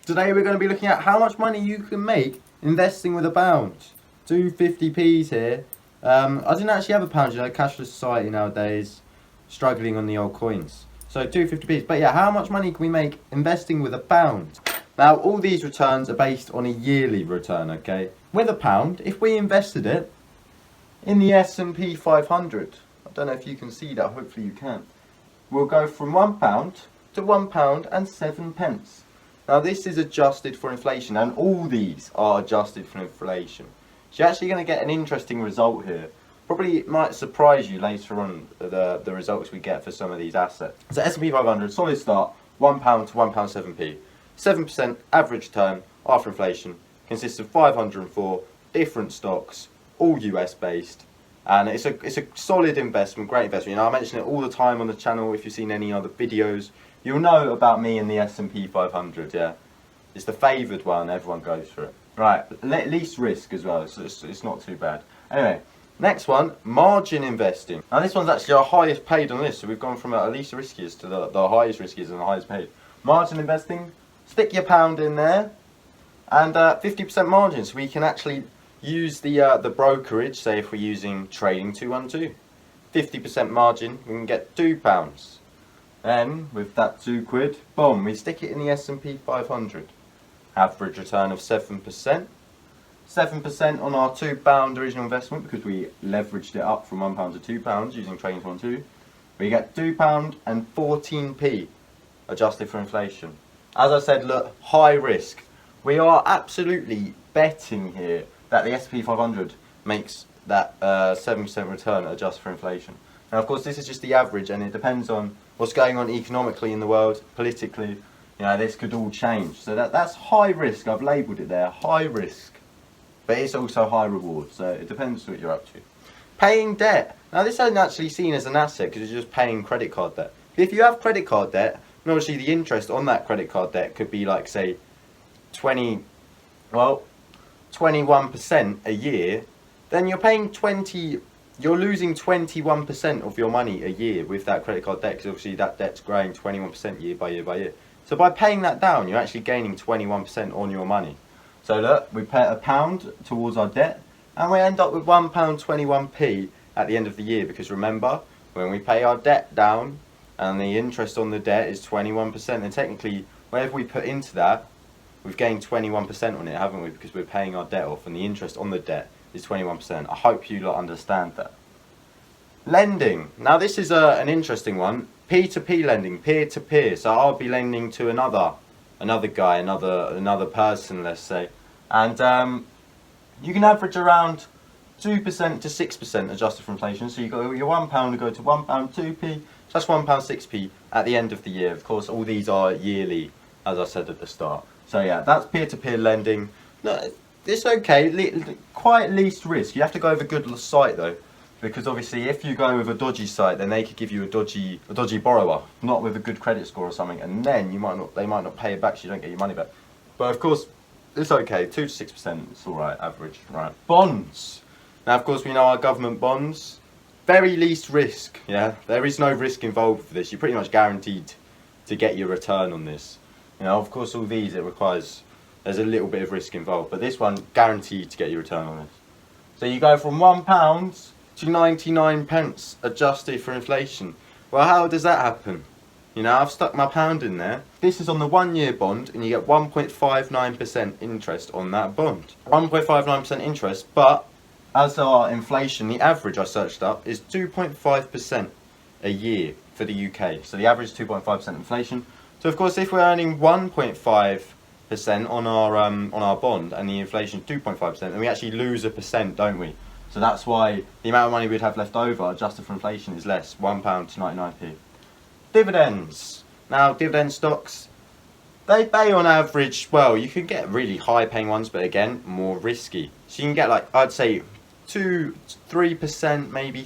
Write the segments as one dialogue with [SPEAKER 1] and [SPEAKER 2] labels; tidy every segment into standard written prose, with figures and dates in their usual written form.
[SPEAKER 1] Today we're going to be looking at how much money you can make investing with a pound. 250p's here. I didn't actually have a pound, cashless society nowadays, struggling on the old coins. So 250p's, but yeah, how much money can we make investing with a pound? Now all these returns are based on a yearly return, okay? With a pound, if we invested it in the S&P 500, I don't know if you can see that, hopefully you can. We'll go from £1 to £1.07. Now this is adjusted for inflation, and all these are adjusted for inflation. So you're actually going to get an interesting result here. Probably it might surprise you later on the results we get for some of these assets. So S&P 500, solid start, £1 to £1.07p. 7% average return after inflation, consists of 504 different stocks, all US based. And it's a solid investment, great investment. I mention it all the time on the channel. If you've seen any other videos, you'll know about me and the S&P 500, yeah. It's the favoured one, everyone goes for it. Right, least risk as well, so it's not too bad. Anyway, next one, margin investing. Now this one's actually our highest paid on this, so we've gone from our least riskiest to the highest riskiest and the highest paid. Margin investing, stick your pound in there, and 50% margin, so we can actually use the brokerage, say if we're using Trading 212. 50% margin, we can get £2. Then, with that £2, boom, we stick it in the S&P 500. Average return of 7%. 7% on our £2 original investment, because we leveraged it up from £1 to £2 using Trading 212. We get £2 and 14p, adjusted for inflation. As I said, look, high risk. We are absolutely betting here that the S&P 500 makes that 7% return adjusted for inflation. Now, of course, this is just the average, and it depends on what's going on economically in the world, politically. This could all change. So that's high risk. I've labelled it there, high risk. But it's also high reward, so it depends what you're up to. Paying debt. Now, this isn't actually seen as an asset because you're just paying credit card debt. If you have credit card debt, and obviously the interest on that credit card debt could be like, say, 21% a year, then you're losing 21% of your money a year with that credit card debt, because obviously that debt's growing 21% year by year by year. So by paying that down, you're actually gaining 21% on your money. So look, we pay £1 towards our debt, and we end up with £1.21p at the end of the year, because remember, when we pay our debt down and the interest on the debt is 21%, then technically whatever we put into that, we've gained 21% on it, haven't we? Because we're paying our debt off, and the interest on the debt is 21%. I hope you lot understand that. Lending. Now this is an interesting one. P2P lending, peer-to-peer. So I'll be lending to another guy, another person, let's say. And you can average around 2% to 6% adjusted for inflation. So you got your £1 to go to £1.2p, so that's £1.6p at the end of the year. Of course, all these are yearly, as I said at the start. So yeah, that's peer-to-peer lending. No, it's okay, quite least risk. You have to go with a good site though, because obviously if you go with a dodgy site, then they could give you a dodgy borrower, not with a good credit score or something, and then they might not pay it back, so you don't get your money back. But of course, it's okay, 2 to 6%, it's alright, average, right. Bonds. Now of course we know our government bonds, very least risk, yeah, there is no risk involved for this. You're pretty much guaranteed to get your return on this. Of course, all these, there's a little bit of risk involved, but this one, guaranteed to get your return on this. So you go from £1 to 99p, adjusted for inflation. Well, how does that happen? I've stuck my pound in there. This is on the 1 year bond, and you get 1.59% interest on that bond. 1.59% interest, but as our inflation, the average I searched up is 2.5% a year for the UK. So the average is 2.5% inflation. So of course, if we're earning 1.5% on our bond and the inflation is 2.5%, then we actually lose 1%, don't we? So that's why the amount of money we'd have left over, adjusted for inflation, is less, £1 to 99p. Dividends. Now, dividend stocks, they pay on average, well, you can get really high paying ones, but again, more risky. So you can get I'd say 2-3%, maybe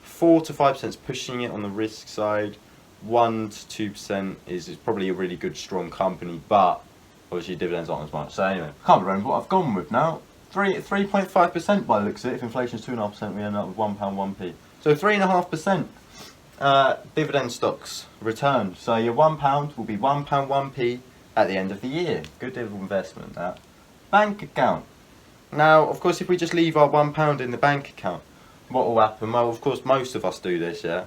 [SPEAKER 1] 4 to 5% is pushing it on the risk side. 1 to 2% is probably a really good strong company, but obviously dividends aren't as much. So anyway, can't remember what I've gone with now. 3.5% by the looks of it. If inflation is 2.5%, we end up with £1 1p. So 3.5% dividend stocks returned. So your £1 will be £1 1p at the end of the year. Good little investment, that. Bank account. Now, of course, if we just leave our £1 in the bank account, what will happen? Well, of course, most of us do this, yeah?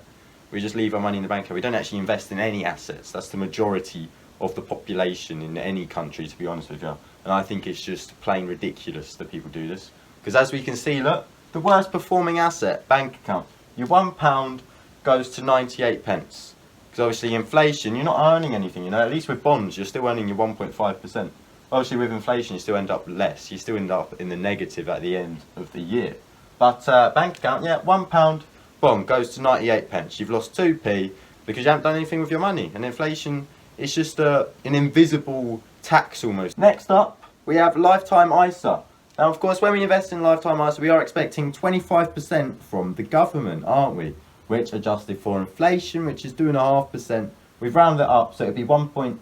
[SPEAKER 1] We just leave our money in the bank account. We don't actually invest in any assets. That's the majority of the population in any country, to be honest with you. And I think it's just plain ridiculous that people do this. Because as we can see, look, the worst performing asset, bank account. Your £1 goes to 98 pence. Because obviously inflation, you're not earning anything, you know. At least with bonds, you're still earning your 1.5%. Obviously with inflation, you still end up less. You still end up in the negative at the end of the year. But bank account, yeah, £1, boom, goes to 98 pence. You've lost 2p because you haven't done anything with your money. And inflation is just an invisible tax almost. Next up, we have lifetime ISA. Now, of course, when we invest in lifetime ISA, we are expecting 25% from the government, aren't we? Which adjusted for inflation, which is 2.5%. We've rounded it up, so it'd be 1.23.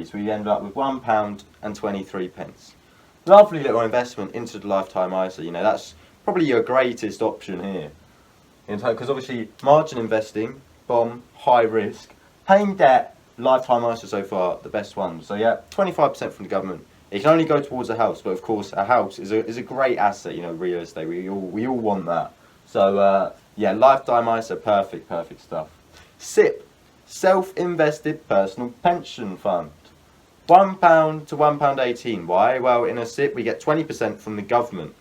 [SPEAKER 1] So we end up with £1 and 23 pence. Lovely little investment into the lifetime ISA. You know, that's probably your greatest option here. Because obviously, margin investing, bomb, high risk. Paying debt, lifetime ISA so far, the best one. So yeah, 25% from the government. It can only go towards a house, but of course, a house is a great asset. You know, real estate. We all want that. So yeah, lifetime ISA, perfect stuff. SIP, self-invested personal pension fund. £1 to £1.18. Why? Well, in a SIP, we get 20% from the government.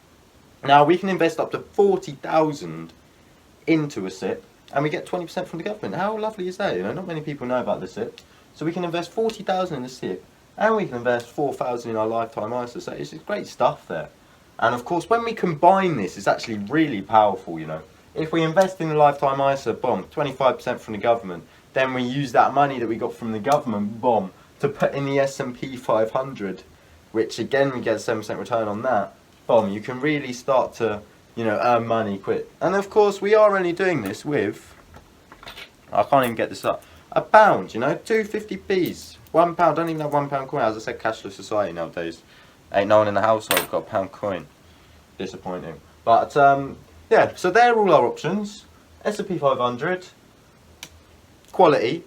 [SPEAKER 1] Now, we can invest up to 40,000 into a SIP, and we get 20% from the government. How lovely is that? You know, not many people know about the SIP. So we can invest 40,000 in the SIP, and we can invest 4,000 in our lifetime ISA. So it's great stuff there. And of course, when we combine this, it's actually really powerful, you know. If we invest in the lifetime ISA, boom, 25% from the government, then we use that money that we got from the government, boom, to put in the S&P 500, which again, we get a 7% return on that. Boom, you can really start to, you know, earn money quick. And of course, we are only doing this with, I can't even get this up, £1, you know, 250p's, £1, don't even have £1 coin. As I said, cashless society nowadays. Ain't no one in the household got a £1 coin. Disappointing. But yeah, so they're all our options. S&P 500, quality,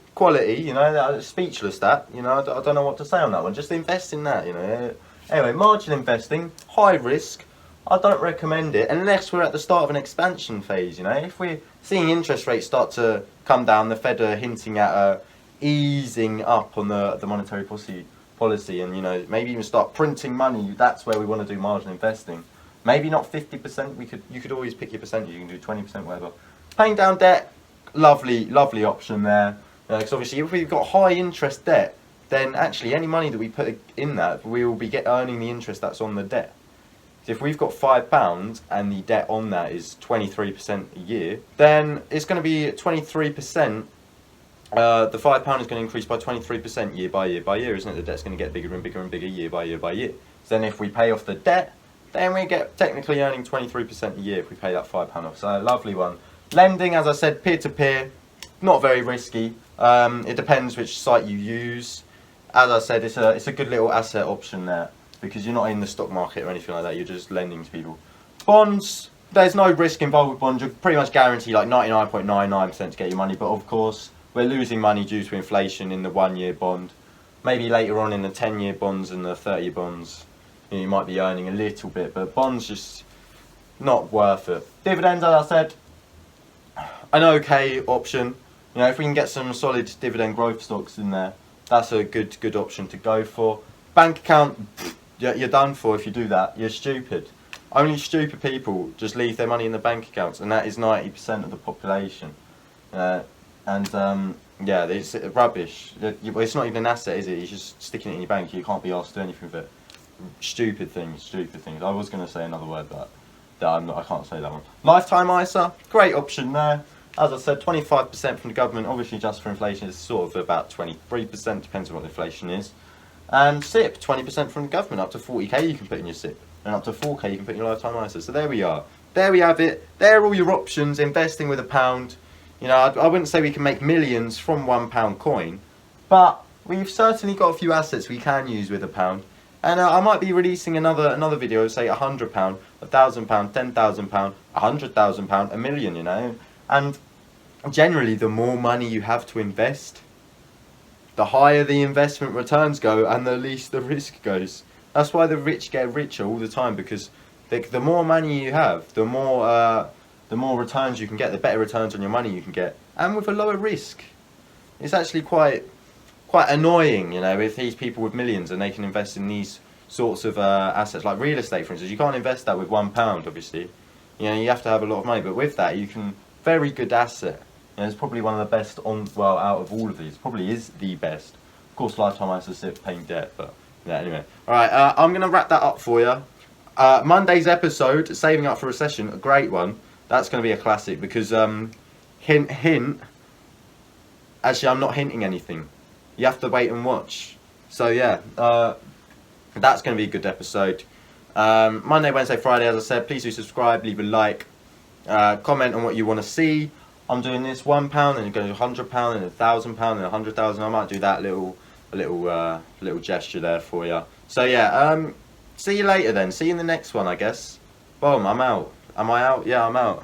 [SPEAKER 1] you know, speechless that, you know, I don't know what to say on that one. Just invest in that, you know. Anyway, margin investing, high risk. I don't recommend it unless we're at the start of an expansion phase, you know. If we're seeing interest rates start to come down, the Fed are hinting at easing up on the monetary policy and, you know, maybe even start printing money, that's where we want to do margin investing. Maybe not 50%, you could always pick your percentage, you can do 20%, whatever. Paying down debt, lovely option there. Because obviously if we've got high interest debt, then actually any money that we put in that, we will be earning the interest that's on the debt. So if we've got £5 and the debt on that is 23% a year, then it's going to be 23%. The £5 is going to increase by 23% year by year, isn't it? The debt's going to get bigger and bigger year by year. So then if we pay off the debt, then we get technically earning 23% a year if we pay that £5 off. So a lovely one. Lending, as I said, peer-to-peer, not very risky. It depends which site you use. As I said, it's a good little asset option there because you're not in the stock market or anything like that. You're just lending to people. Bonds, there's no risk involved with bonds. You're pretty much guaranteed like 99.99% to get your money. But of course, we're losing money due to inflation in the 1-year bond. Maybe later on in the 10-year bonds and the 30-year bonds, you might be earning a little bit, but bonds just not worth it. Dividends, as I said, an okay option. You know, if we can get some solid dividend growth stocks in there, that's a good option to go for. Bank account, you're done for if you do that. You're stupid. Only stupid people just leave their money in the bank accounts, and that is 90% of the population. Yeah, it's rubbish. It's not even an asset, is it? You're just sticking it in your bank. You can't be asked to do anything with it. Stupid things. I was going to say another word, but I can't say that one. Lifetime ISA, great option there. As I said, 25% from the government, obviously just for inflation, it's sort of about 23%, depends on what inflation is. And SIP, 20% from the government, up to 40k you can put in your SIP, and up to 4k you can put in your lifetime ISA. So there we are. There we have it. There are all your options, investing with £1. You know, I wouldn't say we can make millions from £1 coin, but we've certainly got a few assets we can use with £1. And I might be releasing another video, say £100, £1,000, £10,000, £100,000, £1 million, you know. And generally, the more money you have to invest, the higher the investment returns go and the least the risk goes. That's why the rich get richer all the time, because the more money you have, the more returns you can get, the better returns on your money you can get, and with a lower risk. It's actually quite annoying, you know, with these people with millions and they can invest in these sorts of assets like real estate, for instance. You can't invest that with £1, obviously. You know, you have to have a lot of money, but with that you can, very good asset. You know, it's probably one of the best out of all of these. Probably is the best. Of course, lifetime ISA paying debt, but yeah. Anyway, all right. I'm gonna wrap that up for you. Monday's episode, saving up for recession, a great one. That's gonna be a classic because hint hint. Actually, I'm not hinting anything. You have to wait and watch. So yeah, that's gonna be a good episode. Monday, Wednesday, Friday, as I said, please do subscribe, leave a like, comment on what you want to see. I'm doing this £1 and going to £100 and £1,000 and 100,000. I might do that little gesture there for you. So yeah, see you later then. See you in the next one, I guess. Boom, I'm out. Am I out? Yeah, I'm out.